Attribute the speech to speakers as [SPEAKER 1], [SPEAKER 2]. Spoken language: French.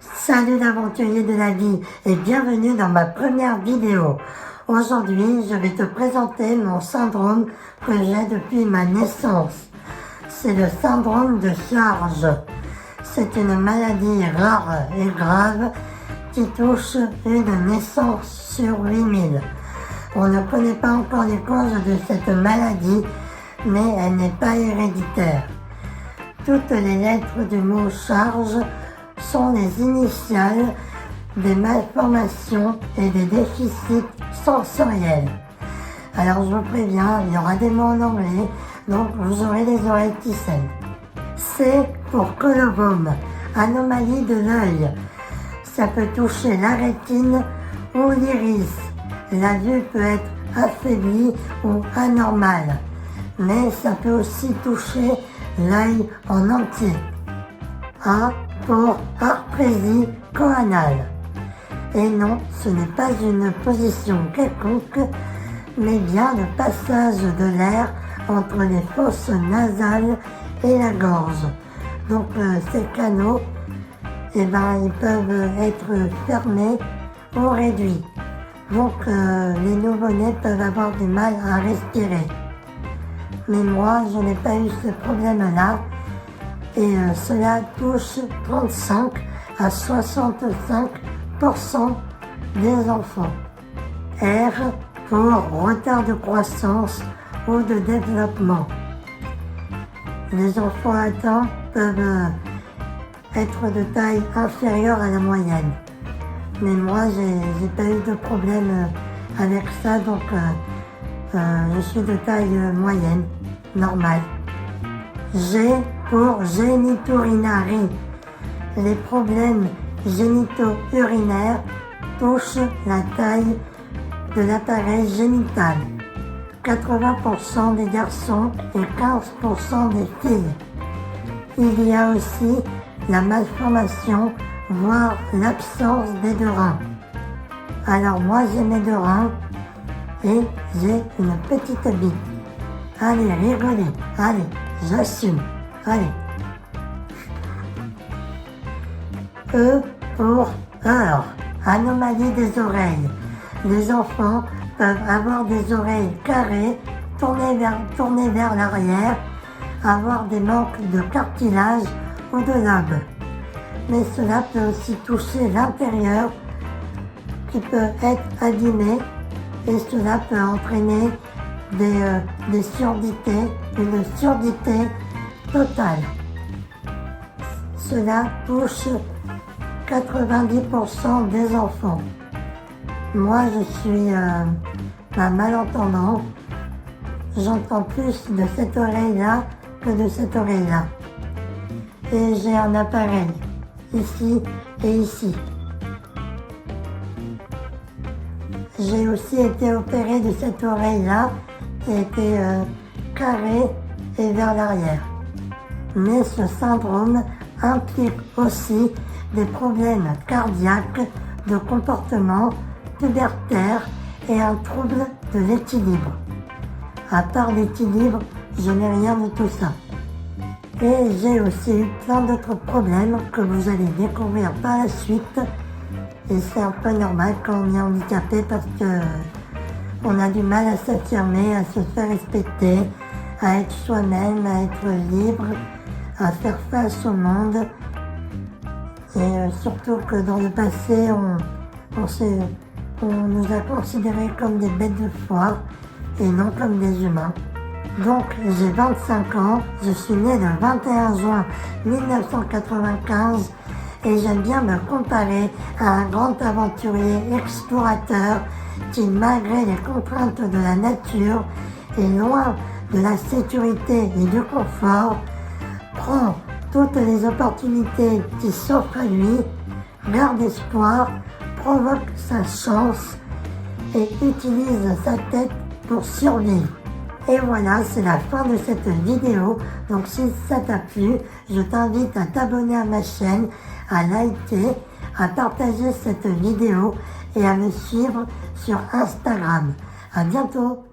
[SPEAKER 1] Salut l'aventurier de la vie et bienvenue dans ma première vidéo. Aujourd'hui, je vais te présenter mon syndrome que j'ai depuis ma naissance. C'est le syndrome de charge. C'est une maladie rare et grave qui touche une naissance sur 8000. On ne connaît pas encore les causes de cette maladie, mais elle n'est pas héréditaire. Toutes les lettres du mot charge sont les initiales des malformations et des déficits sensoriels. Alors je vous préviens, il y aura des mots en anglais, donc vous aurez les oreilles qui saignent. C pour colobome, anomalie de l'œil. Ça peut toucher la rétine ou l'iris. La vue peut être affaiblie ou anormale, mais ça peut aussi toucher l'œil en entier. A pour arthrésie choanale. Et non, ce n'est pas une position quelconque, mais bien le passage de l'air entre les fosses nasales et la gorge. Donc ces canaux, ils peuvent être fermés ou réduits. Donc les nouveau-nés peuvent avoir du mal à respirer. Mais moi, je n'ai pas eu ce problème-là. Et cela touche 35 à 65% des enfants. R pour retard de croissance ou de développement. Les enfants atteints peuvent être de taille inférieure à la moyenne. Mais moi, j'ai pas eu de problème avec ça, donc je suis de taille moyenne, normale. G pour génito-urinaire. Les problèmes génito-urinaires touchent la taille de l'appareil génital. 80% des garçons et 15% des filles. Il y a aussi la malformation, voire l'absence des deux reins. Alors moi j'ai mes deux reins et j'ai une petite bite. Allez, rigolez, allez, j'assume, allez. E pour heure, anomalie des oreilles. Les enfants peuvent avoir des oreilles carrées, tournées vers l'arrière, avoir des manques de cartilage ou de lobes. Mais cela peut aussi toucher l'intérieur qui peut être abîmé et cela peut entraîner des surdités, une surdité totale. Cela touche 90% des enfants. Moi, je suis un malentendant. J'entends plus de cette oreille-là que de cette oreille-là. Et j'ai un appareil, ici et ici. J'ai aussi été opéré de cette oreille-là, qui était carrée et vers l'arrière. Mais ce syndrome implique aussi des problèmes cardiaques, de comportement, pubertaire et un trouble de l'équilibre. À part l'équilibre, je n'ai rien de tout ça. Et j'ai aussi eu plein d'autres problèmes que vous allez découvrir par la suite. Et c'est un peu normal quand on est handicapé parce que on a du mal à s'affirmer, à se faire respecter, à être soi-même, à être libre, à faire face au monde. Et surtout que dans le passé, on nous a considérés comme des bêtes de foire et non comme des humains. Donc j'ai 25 ans, je suis né le 21 juin 1995 et j'aime bien me comparer à un grand aventurier explorateur qui, malgré les contraintes de la nature et loin de la sécurité et du confort, prend toutes les opportunités qui s'offrent à lui, garde espoir, provoque sa chance et utilise sa tête pour survivre. Et voilà, c'est la fin de cette vidéo. Donc si ça t'a plu, je t'invite à t'abonner à ma chaîne, à liker, à partager cette vidéo et à me suivre sur Instagram. À bientôt!